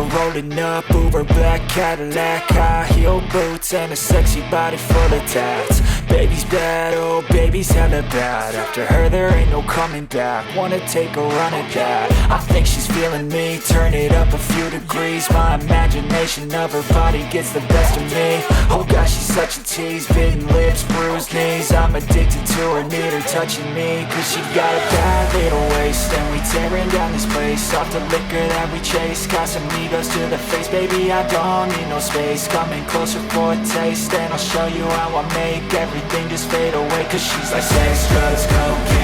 rolling up, Uber black Cadillac, high heel boots and a sexy body full of tats. Baby's bad, oh baby's hella bad. After her there ain't no coming back. Wanna take a run at that. I think she's feeling me. Turn it up a few degrees. My imagination of her body gets the best of me. Oh gosh, she's such a tease. Bitten lips, bruised knees. I'm addicted to her, need her touching me. Cause she got a bad little waist, and we tearing down this place. Off the liquor that we chase. Casamigos to the face. Baby, I don't need no space. Coming closer for a taste, and I'll show you how I make everything just fade away. Cause she's like sex, drugs, cocaine,